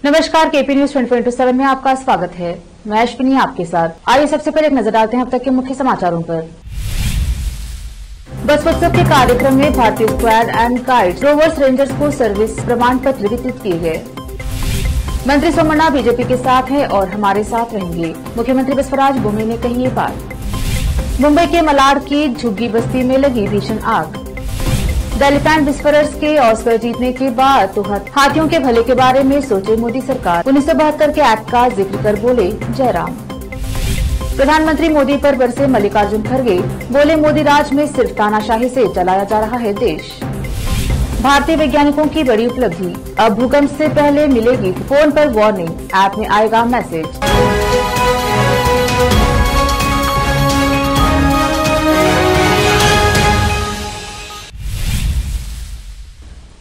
नमस्कार, KP news 24/7 में आपका स्वागत है। मैं अश्विनी आपके साथ। आइए सबसे पहले एक नजर डालते हैं अब तक के मुख्य समाचारों पर। बसवोत्सव के कार्यक्रम में भारतीय scouts and guides rovers rangers को सर्विस प्रमाण पत्र वितरित किए गए। मंत्री सोमन्ना बीजेपी के साथ हैं और हमारे साथ रहेंगे, मुख्यमंत्री बसवराज बोम्मे ने कही ये बात। मुंबई के मलाड की झुग्गी बस्ती में लगी भीषण आग। द एलिफेंट विस्परर्स के ऑस्कर जीतने के बाद तो हाथियों के भले के बारे में सोचे मोदी सरकार। 1972 के एक्ट का जिक्र कर बोले जयराम। प्रधानमंत्री मोदी पर बरसे मल्लिकार्जुन खड़गे, बोले मोदी राज में सिर्फ तानाशाही से चलाया जा रहा है देश। भारतीय वैज्ञानिकों की बड़ी उपलब्धि, अब भूकंप से पहले मिलेगी फोन पर वार्निंग, ऐप में आएगा मैसेज।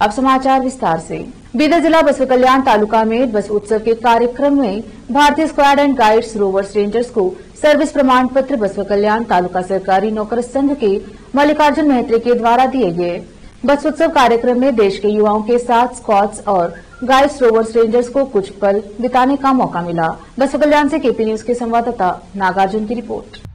अब समाचार विस्तार से। बीदर जिला बसव कल्याण तालुका में बस उत्सव के कार्यक्रम में भारतीय scouts and guides rovers rangers को सर्विस प्रमाण पत्र बसव कल्याण तालुका सरकारी नौकर संघ के मल्लिकार्जुन मेहत्रे के द्वारा दिए गए। बस उत्सव कार्यक्रम में देश के युवाओं के साथ स्कॉट्स और गाइड्स रोवर्स रेंजर्स को कुछ पल बिताने का मौका मिला। बसव कल्याण से केपी न्यूज के संवाददाता नागार्जुन की रिपोर्ट।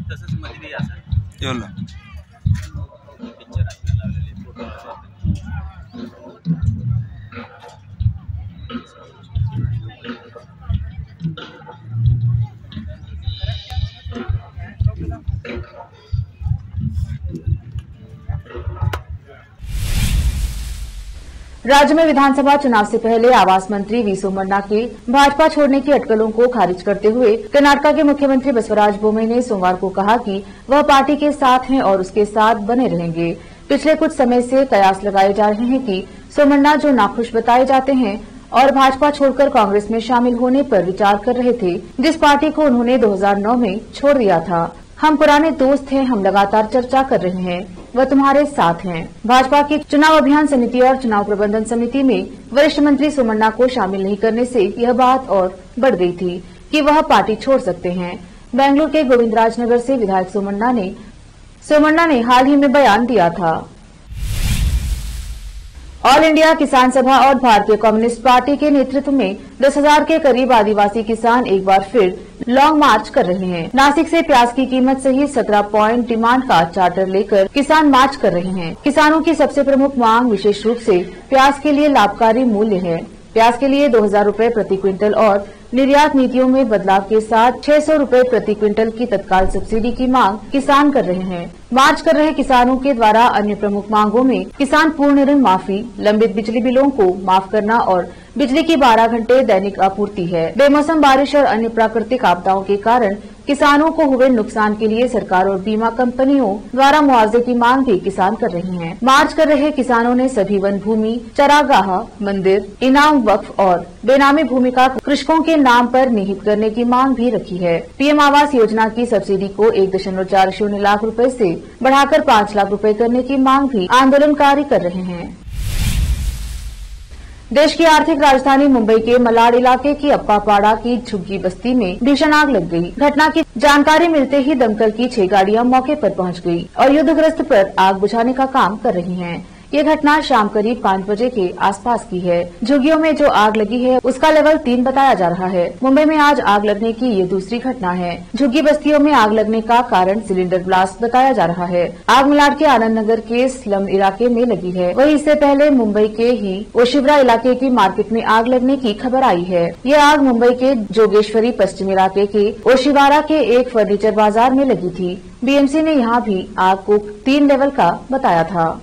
तसंच मध्ये बी असं येवला पिक्चर आपल्याला लावलेले फोटो राज्य में विधानसभा चुनाव से पहले आवास मंत्री वी सोमन्ना के भाजपा छोड़ने की अटकलों को खारिज करते हुए कर्नाटक के मुख्यमंत्री बसवराज बोम्मे ने सोमवार को कहा कि वह पार्टी के साथ हैं और उसके साथ बने रहेंगे। पिछले कुछ समय से कयास लगाए जा रहे हैं कि सोमन्ना जो नाखुश बताए जाते हैं और भाजपा छोड़कर कांग्रेस में शामिल होने पर विचार कर रहे थे, जिस पार्टी को उन्होंने 2009 में छोड़ दिया था। हम पुराने दोस्त हैं, हम लगातार चर्चा कर रहे हैं, वह तुम्हारे साथ हैं। भाजपा की चुनाव अभियान समिति और चुनाव प्रबंधन समिति में वरिष्ठ मंत्री सोमन्ना को शामिल नहीं करने से यह बात और बढ़ गई थी कि वह पार्टी छोड़ सकते हैं। बेंगलुरु के गोविंदराजनगर से विधायक सोमन्ना ने हाल ही में बयान दिया था। ऑल इंडिया किसान सभा और भारतीय कम्युनिस्ट पार्टी के नेतृत्व में 10,000 के करीब आदिवासी किसान एक बार फिर लॉन्ग मार्च कर रहे हैं। नासिक से प्याज की कीमत सहित 17 पॉइंट डिमांड का चार्टर लेकर किसान मार्च कर रहे हैं। किसानों की सबसे प्रमुख मांग विशेष रूप से प्याज के लिए लाभकारी मूल्य है। प्याज के लिए 2,000 रूपये प्रति क्विंटल और निर्यात नीतियों में बदलाव के साथ 600 रूपये प्रति क्विंटल की तत्काल सब्सिडी की मांग किसान कर रहे हैं। मार्च कर रहे किसानों के द्वारा अन्य प्रमुख मांगों में किसान पूर्ण ऋण माफी, लंबित बिजली बिलों को माफ करना और बिजली की 12 घंटे दैनिक आपूर्ति है। बेमौसम बारिश और अन्य प्राकृतिक आपदाओं के कारण किसानों को हुए नुकसान के लिए सरकार और बीमा कंपनियों द्वारा मुआवजे की मांग भी किसान कर रहे हैं। मार्च कर रहे किसानों ने सभी वन भूमि, चरागाह, मंदिर, इनाम, वक्फ और बेनामी भूमि का कृषकों के नाम पर निहित करने की मांग भी रखी है। पीएम आवास योजना की सब्सिडी को 1.40 लाख रुपए से बढ़ाकर 5 लाख रुपए करने की मांग भी आंदोलनकारी कर रहे हैं। देश की आर्थिक राजधानी मुंबई के मलाड इलाके की अप्पापाड़ा की झुग्गी बस्ती में भीषण आग लग गई। घटना की जानकारी मिलते ही दमकल की 6 गाड़ियां मौके पर पहुंच गई और युद्धग्रस्त पर आग बुझाने का काम कर रही हैं। ये घटना शाम करीब 5 बजे के आसपास की है। झुग्गियों में जो आग लगी है उसका लेवल 3 बताया जा रहा है। मुंबई में आज आग लगने की ये दूसरी घटना है। झुग्गी बस्तियों में आग लगने का कारण सिलेंडर ब्लास्ट बताया जा रहा है। आग मलाड के आनंद नगर के स्लम इलाके में लगी है। वहीं इससे पहले मुंबई के ही ओशिवरा इलाके की मार्केट में आग लगने की खबर आई है। ये आग मुंबई के जोगेश्वरी पश्चिम इलाके के ओशिवारा के एक फर्नीचर बाजार में लगी थी। बीएमसी ने यहाँ भी आग को 3 लेवल का बताया था।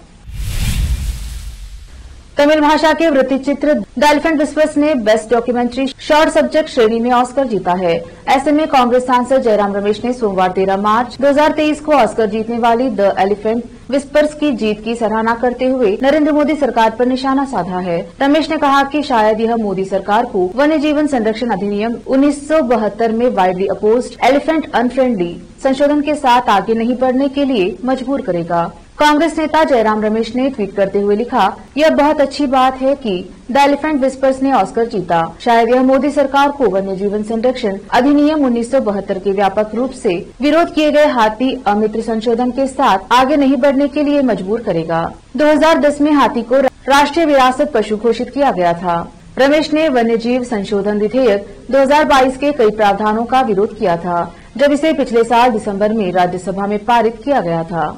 तमिल भाषा के वृत्तचित्र द एलिफेंट विस्पर्स ने बेस्ट डॉक्यूमेंट्री शॉर्ट सब्जेक्ट श्रेणी में ऑस्कर जीता है। ऐसे में कांग्रेस सांसद जयराम रमेश ने सोमवार 13 मार्च 2023 को ऑस्कर जीतने वाली द एलिफेंट विस्पर्स की जीत की सराहना करते हुए नरेंद्र मोदी सरकार पर निशाना साधा है। रमेश ने कहा कि शायद यह मोदी सरकार को वन्य जीवन संरक्षण अधिनियम 1972 में वाइडली अपोज्ड एलिफेंट अनफ्रेंडली संशोधन के साथ आगे नहीं बढ़ने के लिए मजबूर करेगा। कांग्रेस नेता जयराम रमेश ने ट्वीट करते हुए लिखा, यह बहुत अच्छी बात है कि द एलिफेंट विस्पर्स ने ऑस्कर जीता। शायद यह मोदी सरकार को वन्य जीवन संरक्षण अधिनियम 1972 के व्यापक रूप से विरोध किए गए हाथी अमित्र संशोधन के साथ आगे नहीं बढ़ने के लिए मजबूर करेगा। 2010 में हाथी को राष्ट्रीय विरासत पशु घोषित किया गया था। रमेश ने वन्य जीव संशोधन विधेयक 2022 के कई प्रावधानों का विरोध किया था, जब इसे पिछले साल दिसंबर में राज्यसभा में पारित किया गया था।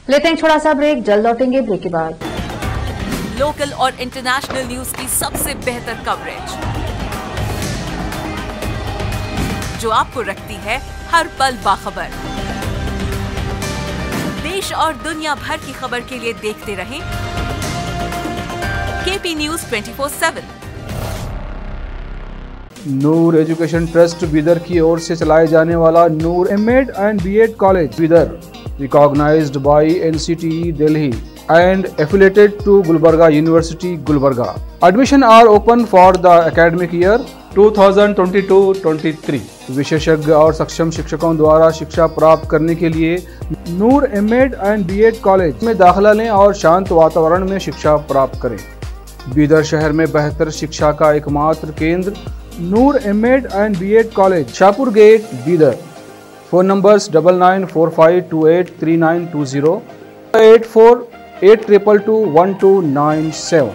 लेते हैं छोटा सा ब्रेक, जल्द लौटेंगे ब्रेक के बाद। लोकल और इंटरनेशनल न्यूज की सबसे बेहतर कवरेज जो आपको रखती है हर पल बाखबर। देश और दुनिया भर की खबर के लिए देखते रहें KP news 24/7। Noor education trust Bidar की ओर से चलाए जाने वाला Noor MEd and BEd college Bidar, recognized by NCTE Delhi and affiliated to Gulbarga University, Gulbarga. Admission are open for the academic year 2022-23. विशेषज्ञ और सक्षम शिक्षकों द्वारा शिक्षा प्राप्त करने के लिए नूर एमएड एंड बीएड कॉलेज में दाखिला लें और शांत वातावरण में शिक्षा प्राप्त करें। बीदर शहर में बेहतर शिक्षा का एकमात्र केंद्र Noor MEd and BEd college, Shahpur gate, Bidar. Phone numbers 9945283920, 8482221297।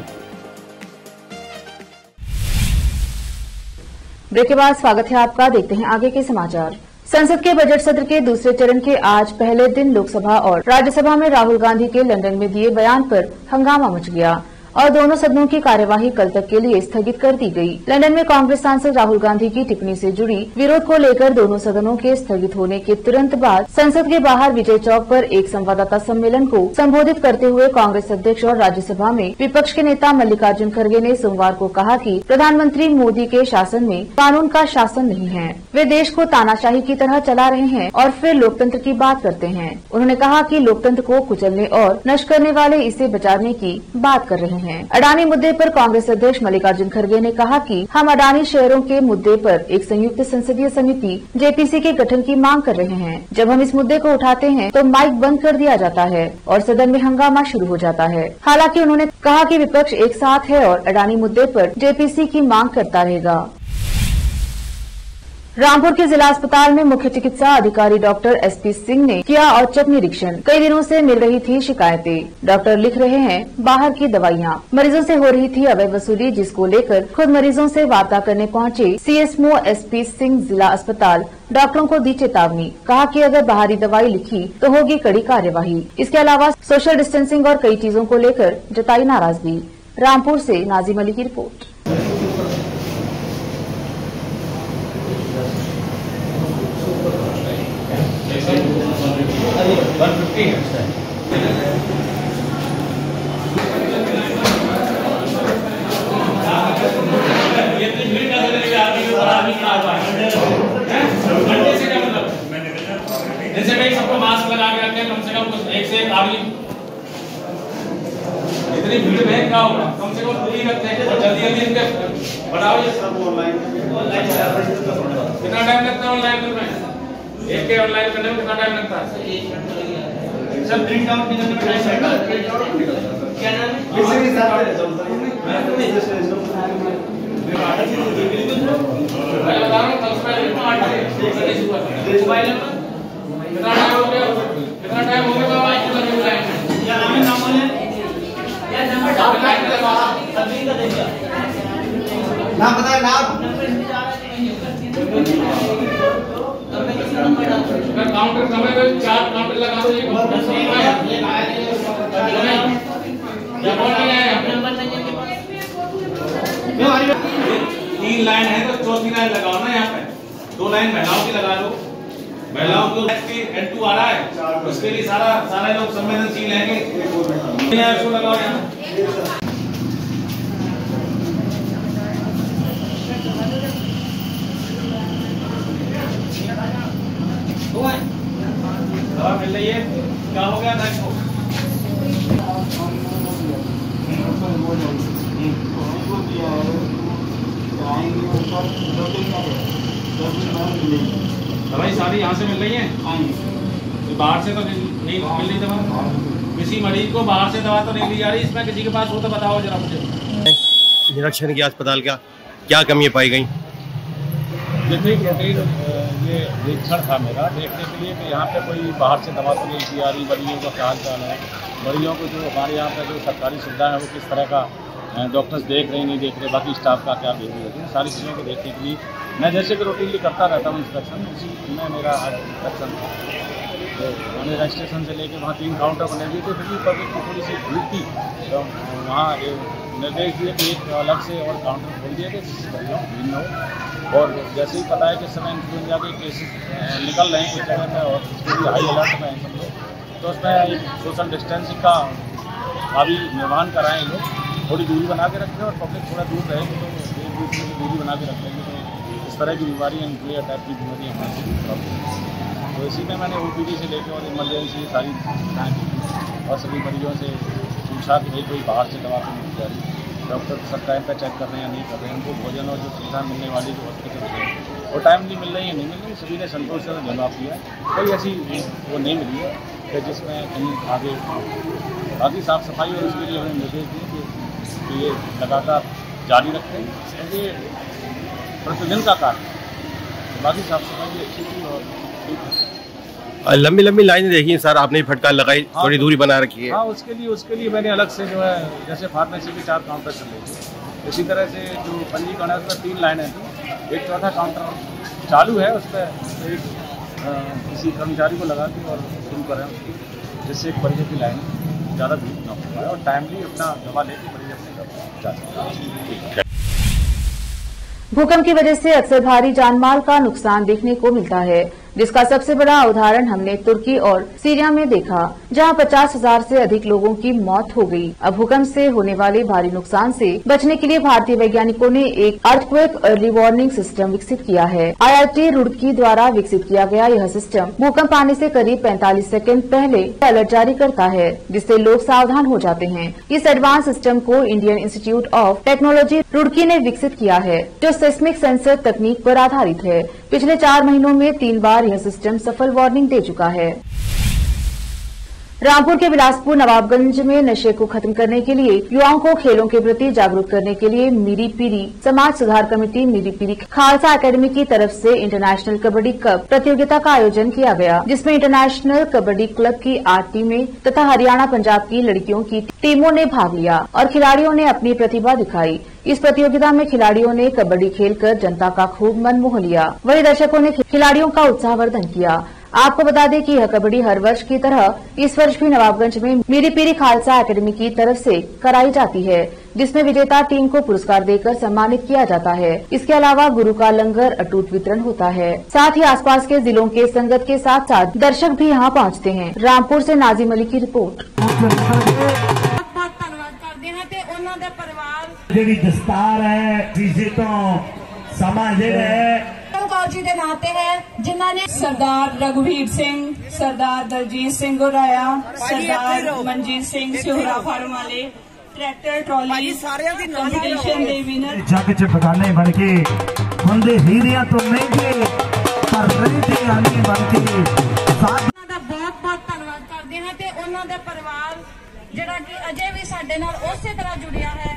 Break के बाद स्वागत है आपका। देखते हैं आगे के समाचार। संसद के बजट सत्र के दूसरे चरण के आज पहले दिन लोकसभा और राज्यसभा में राहुल गांधी के लंदन में दिए बयान पर हंगामा मच गया और दोनों सदनों की कार्यवाही कल तक के लिए स्थगित कर दी गई। लंदन में कांग्रेस सांसद राहुल गांधी की टिप्पणी से जुड़ी विरोध को लेकर दोनों सदनों के स्थगित होने के तुरंत बाद संसद के बाहर विजय चौक पर एक संवाददाता सम्मेलन को संबोधित करते हुए कांग्रेस अध्यक्ष और राज्यसभा में विपक्ष के नेता मल्लिकार्जुन खड़गे ने सोमवार को कहा कि प्रधानमंत्री मोदी के शासन में कानून का शासन नहीं है। वे देश को तानाशाही की तरह चला रहे हैं और फिर लोकतंत्र की बात करते हैं। उन्होंने कहा कि लोकतंत्र को कुचलने और नष्ट करने वाले इसे बचाने की बात कर रहे हैं। अडानी मुद्दे पर कांग्रेस अध्यक्ष मल्लिकार्जुन खड़गे ने कहा कि हम अडानी शेयरों के मुद्दे पर एक संयुक्त संसदीय समिति जेपीसी के गठन की मांग कर रहे हैं। जब हम इस मुद्दे को उठाते हैं तो माइक बंद कर दिया जाता है और सदन में हंगामा शुरू हो जाता है। हालांकि उन्होंने कहा कि विपक्ष एक साथ है और अडानी मुद्दे पर जेपीसी की मांग करता रहेगा। रामपुर के जिला अस्पताल में मुख्य चिकित्सा अधिकारी डॉक्टर एसपी सिंह ने किया औचक निरीक्षण। कई दिनों से मिल रही थी शिकायतें। डॉक्टर लिख रहे हैं बाहर की दवाइयां। मरीजों से हो रही थी अवैध वसूली, जिसको लेकर खुद मरीजों से वार्ता करने पहुंचे सीएसएमओ एसपी सिंह जिला अस्पताल डॉक्टरों को दी चेतावनी। कहा कि अगर बाहरी दवाई लिखी तो होगी कड़ी कार्यवाही। इसके अलावा सोशल डिस्टेंसिंग और कई चीजों को लेकर जताई नाराजगी। रामपुर से नाजिम अली की रिपोर्ट। जैसे भाई सबको मास्क लगा के रखें, कम से कम कुछ एक से एक आदमी। इतनी भीड़ में क्या होगा, कम से कम दूरी रखते हैं और जल्दी जल्दी इनके बढ़ाओ। ये सब ऑनलाइन कितना टाइम लगता है ऑनलाइन में? एक के ऑनलाइन करने में कितना टाइम लगता है? सब प्रिंट आउट करने में टाइम लगता है। क्या नाम है? इसी के साथ मैं बता रहा हूँ कल से मोबाइल नंबर कितना टाइम हो गया? कितना टाइम हो गया बाबा? या नाम बोले या नंबर सभी का देखिए नाम बताए नाम काउंटर समय में 4 काउंटर लगा दो। ये कौन नहीं आया? नंबर नहीं है। 3 लाइन है तो चौथी लाइन लगाओ ना। यहाँ पे 2 लाइन महिलाओं की लगा लो, महिलाओं को N2 आ रहा है, उसके लिए सारे लोग संवेदनशील हैं। लगाओ यहाँ दवा मिल रही है। क्या हो गया था दवाई सारी यहाँ से मिल रही है, बाहर से तो नहीं मिल रही दवा। किसी मरीज को बाहर से दवा तो नहीं दी जा रही, इसमें किसी के पास हो तो बताओ जरा मुझे। निरीक्षण किया अस्पताल का, क्या कमियां पाई गई? जितनी प्रोटीन ये निरीक्षण था मेरा, देखने के लिए कि यहाँ पे कोई बाहर से दवा तो नहीं दी जा रही, मरीजों का क्या हाल चाल है, मरीजों को जो हमारे यहाँ पे जो सरकारी सुविधा है वो किस तरह का डॉक्टर्स देख रहे नहीं देख रहे, बाकी स्टाफ का क्या बिहेवियर है, सारी चीज़ों को देखने के लिए मैं जैसे कि रूटीनली करता रहता हूँ इंस्पेक्शन, उसी में मेरा आज इंस्पेक्शन था। तो मैंने रजिस्ट्रेशन से लेकर वहाँ 3 काउंटर बने हुए थे, फिर भी पब्लिक की थोड़ी सी भीड़ थी, तो वहाँ निर्देश दिए कि एक अलग से और काउंटर खोल दिए थे जिससे मरीजों को भीड़ न हो। और जैसे ही पता है कि इस समय इन्फ्लुएंजा के केसेस निकल रहे हैं कुछ जगह में और उसके लिए हाई अलर्ट में हैं सब लोग, तो उसमें एक सोशल डिस्टेंसिंग का अभी निर्माण कराएँ लोग, थोड़ी दूरी बना के रखें और पब्लिक थोड़ा दूर रहेगी तो एक दूसरे की दूरी बना के रखेंगे तो इस तरह की बीमारियाँ इन्फ्लुएंजा टाइप की बीमारियाँ हमारे से प्राप्त होंगी। तो इसी में मैंने OPD से लेकर और इमरजेंसी सारी सुविधाएँ की और सभी मरीजों से पूछा कि भाई कोई बाहर से दवा तो नहीं जा रही, डॉक्टर सब टाइम पर चेक कर रहे हैं या नहीं कर रहे हैं, उनको भोजन और जो सुविधा मिलने वाली जो हॉस्पिटल है वो टाइमली मिल रही है नहीं मिल रही, सभी ने संतोष से जवाब दिया, कोई ऐसी वो नहीं मिली है कि जिसमें कहीं आगे बाकी साफ़ सफाई और उसके लिए हमें निर्देश दिए कि ये लगातार जारी रखें, क्योंकि प्रतिदिन का कार्य बाकी साफ सफाई भी अच्छी थी और लंबी लंबी लाइनें देखी सर आपने, फटकार लगाई, थोड़ी दूरी बना रखी है। हाँ, उसके लिए मैंने अलग से जो है जैसे फार्मेसी के 4 काउंटर चल रहे थे, इसी तरह से जो पंजीकरण है उसमें 3 लाइनें थी, एक चौथा काउंटर चालू है, उस पर एक किसी कर्मचारी को लगा के और शुरू करें उसकी, जिससे एक मरीजों की लाइन ज़्यादा भीड़ न हो पाए और टाइमली अपना दवा लेकर मरीज अपने जा सकते। भूकंप की वजह से अक्सर भारी जानमाल का नुकसान देखने को मिलता है, जिसका सबसे बड़ा उदाहरण हमने तुर्की और सीरिया में देखा, जहां 50,000 से अधिक लोगों की मौत हो गई। अब भूकंप से होने वाले भारी नुकसान से बचने के लिए भारतीय वैज्ञानिकों ने एक अर्थक्वेक अर्ली वार्निंग सिस्टम विकसित किया है। IIT रुड़की द्वारा विकसित किया गया यह सिस्टम भूकंप आने से करीब 45 सेकंड पहले अलर्ट जारी करता है, जिससे लोग सावधान हो जाते हैं। इस एडवांस सिस्टम को Indian institute of technology Roorkee ने विकसित किया है, जो सेस्मिक सेंसर तकनीक पर आधारित है। पिछले 4 महीनों में 3 बार यह सिस्टम सफल वार्निंग दे चुका है। रामपुर के बिलासपुर नवाबगंज में नशे को खत्म करने के लिए युवाओं को खेलों के प्रति जागरूक करने के लिए मीरी पीरी समाज सुधार कमेटी मीरी पीरी खालसा एकेडमी की तरफ से इंटरनेशनल कबड्डी कप प्रतियोगिता का आयोजन किया गया, जिसमें इंटरनेशनल कबड्डी क्लब की 8 टीमें तथा हरियाणा पंजाब की लड़कियों की टीमों ने भाग लिया और खिलाड़ियों ने अपनी प्रतिभा दिखाई। इस प्रतियोगिता में खिलाड़ियों ने कबड्डी खेलकर जनता का खूब मन मोह लिया, वहीं दर्शकों ने खिलाड़ियों का उत्साहवर्धन किया। आपको बता दें कि यह कबड्डी हर वर्ष की तरह इस वर्ष भी नवाबगंज में मीरी पीरी खालसा एकेडमी की तरफ से कराई जाती है, जिसमें विजेता टीम को पुरस्कार देकर सम्मानित किया जाता है। इसके अलावा गुरु का लंगर अटूट वितरण होता है। साथ ही आसपास के जिलों के संगत के साथ साथ दर्शक भी यहाँ पहुँचते हैं। रामपुर से नाजिम अली की रिपोर्ट। ਜਿਹੜੀ ਦਸਤਾਰ ਹੈ ਕਿਸੇ ਤੋਂ ਸਮਾਂ ਜਿਹੜਾ ਹੈ जी के नाते है, जिन्होंने सरदार रघुवीर सिंह, सरदार दलजीत सिंह गुराया, सरदार मनजीत सिंह सिहोरा फार्म वाले ट्रैक्टर ट्रॉली कंपटीशन दे विनर जग च बगाने बन के बंदे हीरिया तो महंगे पर रहते आने बन के बहुत धन्यवाद करते हैं ते उन्हां दे परिवार जिहड़ा कि अजे भी साडे नाल उसे तरह जुड़िया है।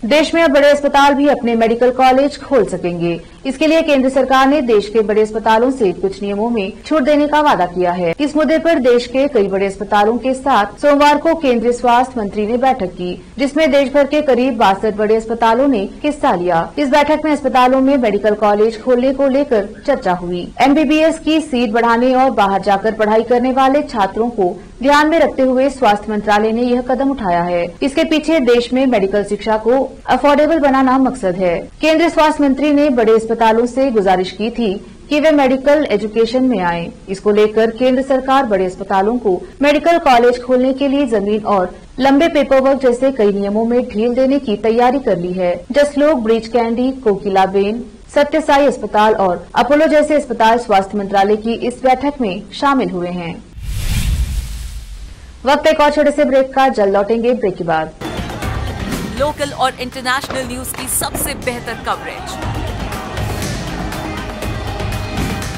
देश में अब बड़े अस्पताल भी अपने मेडिकल कॉलेज खोल सकेंगे। इसके लिए केंद्र सरकार ने देश के बड़े अस्पतालों से कुछ नियमों में छूट देने का वादा किया है। इस मुद्दे पर देश के कई बड़े अस्पतालों के साथ सोमवार को केंद्रीय स्वास्थ्य मंत्री ने बैठक की, जिसमें देश भर के करीब 62 बड़े अस्पतालों ने हिस्सा लिया। इस बैठक में अस्पतालों में मेडिकल कॉलेज खोलने को लेकर चर्चा हुई। MBBS की सीट बढ़ाने और बाहर जाकर पढ़ाई करने वाले छात्रों को ध्यान में रखते हुए स्वास्थ्य मंत्रालय ने यह कदम उठाया है। इसके पीछे देश में मेडिकल शिक्षा को अफोर्डेबल बनाना मकसद है। केंद्रीय स्वास्थ्य मंत्री ने बड़े अस्पतालों से गुजारिश की थी कि वे मेडिकल एजुकेशन में आए। इसको लेकर केंद्र सरकार बड़े अस्पतालों को मेडिकल कॉलेज खोलने के लिए जमीन और लंबे पेपर वर्क जैसे कई नियमों में ढील देने की तैयारी कर ली है। जसलोक, ब्रीच कैंडी, कोकिलाबेन, सत्य साई अस्पताल और अपोलो जैसे अस्पताल स्वास्थ्य मंत्रालय की इस बैठक में शामिल हुए हैं। वक्त एक और छोटे से ब्रेक का, जल्द लौटेंगे ब्रेक के बाद। लोकल और इंटरनेशनल न्यूज की सबसे बेहतर कवरेज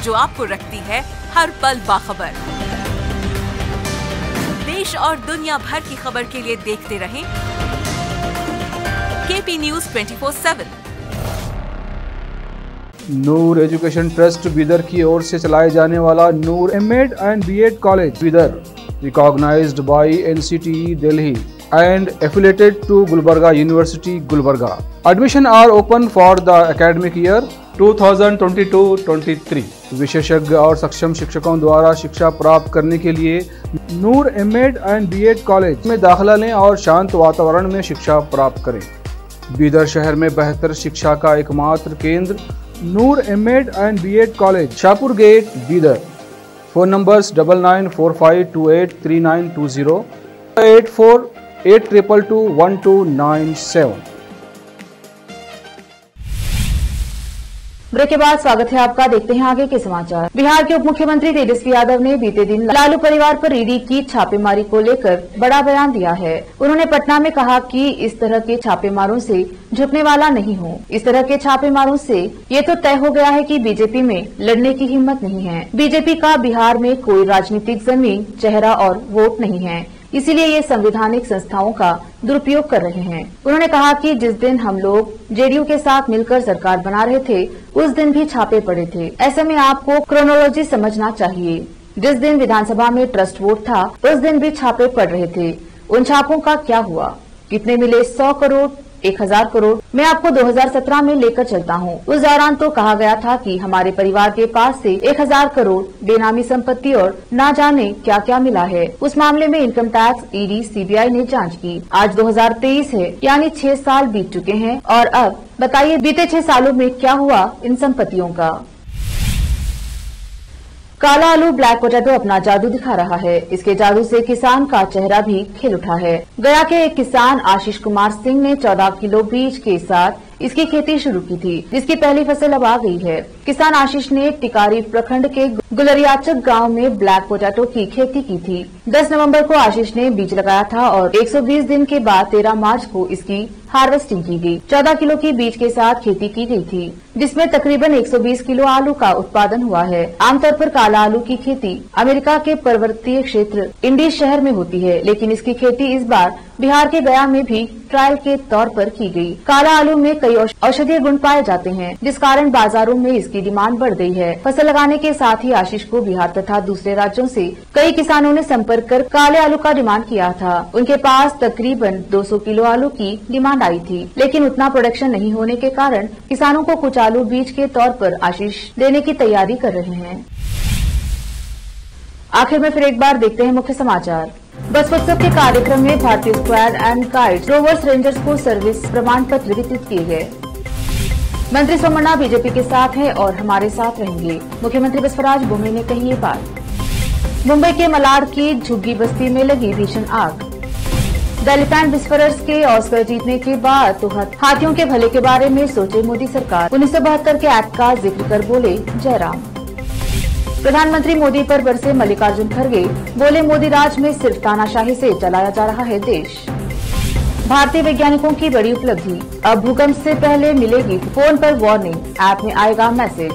जो आपको रखती है हर पल बाखबर। देश और दुनिया भर की खबर के लिए देखते रहें KP news 24/7। Noor education trust Bidar की ओर से चलाए जाने वाला Noor MEd and BEd college Bidar, recognized by NCTE Delhi and affiliated to Gulbarga University, Gulbarga. Admission are open for the academic year 2022-23. विशेषज्ञ और सक्षम शिक्षकों द्वारा शिक्षा प्राप्त करने के लिए नूर एमएड एंड बीएड कॉलेज में दाखिला लें और शांत वातावरण में शिक्षा प्राप्त करें। बीदर शहर में बेहतर शिक्षा का एकमात्र केंद्र Noor MEd and BEd college, Shahpur gate, Bidar. Phone numbers 9945283920, 8482221297। Break के बाद स्वागत है आपका। देखते हैं आगे के समाचार। बिहार के उप मुख्यमंत्री तेजस्वी यादव ने बीते दिन लालू परिवार पर ईडी की छापेमारी को लेकर बड़ा बयान दिया है। उन्होंने पटना में कहा कि इस तरह के छापेमारों से झुकने वाला नहीं हूँ। इस तरह के छापेमारों से ये तो तय हो गया है कि बीजेपी में लड़ने की हिम्मत नहीं है। बीजेपी का बिहार में कोई राजनीतिक जमीन, चेहरा और वोट नहीं है, इसीलिए ये संवैधानिक संस्थाओं का दुरुपयोग कर रहे हैं। उन्होंने कहा कि जिस दिन हम लोग जेडीयू के साथ मिलकर सरकार बना रहे थे उस दिन भी छापे पड़े थे। ऐसे में आपको क्रोनोलॉजी समझना चाहिए। जिस दिन विधानसभा में ट्रस्ट वोट था उस दिन भी छापे पड़ रहे थे। उन छापों का क्या हुआ? कितने मिले? 100 करोड़, 1000 करोड़। मैं आपको 2017 में लेकर चलता हूँ। उस दौरान तो कहा गया था कि हमारे परिवार के पास से 1000 करोड़ बेनामी संपत्ति और ना जाने क्या क्या मिला है। उस मामले में इनकम टैक्स, ईडी, सीबीआई ने जांच की। आज 2023 है, यानी 6 साल बीत चुके हैं और अब बताइए बीते 6 सालों में क्या हुआ इन संपत्तियों का। काला आलू ब्लैक पोटैटो अपना जादू दिखा रहा है। इसके जादू से किसान का चेहरा भी खिल उठा है। गया के एक किसान आशीष कुमार सिंह ने 14 किलो बीज के साथ इसकी खेती शुरू की थी, जिसकी पहली फसल अब आ गई है। किसान आशीष ने टिकारी प्रखंड के गुलरियाचक गांव में ब्लैक पोटैटो की खेती की थी। 10 नवंबर को आशीष ने बीज लगाया था और 120 दिन के बाद 13 मार्च को इसकी हार्वेस्टिंग की गई। 14 किलो की बीज के साथ खेती की गई थी, जिसमें तकरीबन 120 किलो आलू का उत्पादन हुआ है। आमतौर पर काला आलू की खेती अमेरिका के पर्वतीय क्षेत्र इंडीज शहर में होती है, लेकिन इसकी खेती इस बार बिहार के गया में भी ट्रायल के तौर पर की गई। काला आलू में कई औषधीय गुण पाए जाते हैं, जिस कारण बाजारों में इसकी डिमांड बढ़ गई है। फसल लगाने के साथ ही आशीष को बिहार तथा दूसरे राज्यों से कई किसानों ने संपर्क कर काले आलू का डिमांड किया था। उनके पास तकरीबन 200 किलो आलू की डिमांड आई थी, लेकिन उतना प्रोडक्शन नहीं होने के कारण किसानों को कुछ आलू बीज के तौर पर आशीष देने की तैयारी कर रहे हैं। आखिर में फिर एक बार देखते हैं मुख्य समाचार। बसवोत्सव के कार्यक्रम में भारतीय scouts and guides, rovers, rangers को सर्विस प्रमाण पत्र वितरित किए गए। मंत्री सोमन्ना बीजेपी के साथ हैं और हमारे साथ रहेंगे, मुख्यमंत्री बसवराज बोमरे ने कही ये बात। मुंबई के मलाड की झुग्गी बस्ती में लगी भीषण आग। द एलिफेंट विस्परर्स के ऑस्कर जीतने के बाद तो हाथियों के भले के बारे में सोचे मोदी सरकार। 1972 के एक्ट का जिक्र कर बोले जयराम। प्रधानमंत्री मोदी पर बरसे मल्लिकार्जुन खड़गे, बोले मोदी राज में सिर्फ तानाशाही से चलाया जा रहा है देश। भारतीय वैज्ञानिकों की बड़ी उपलब्धि, अब भूकंप से पहले मिलेगी फोन पर वार्निंग, ऐप में आएगा मैसेज।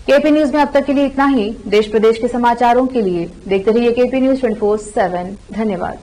केपी न्यूज में अब तक के लिए इतना ही। देश प्रदेश के समाचारों के लिए देखते रहिए केपी न्यूज 24/7। धन्यवाद।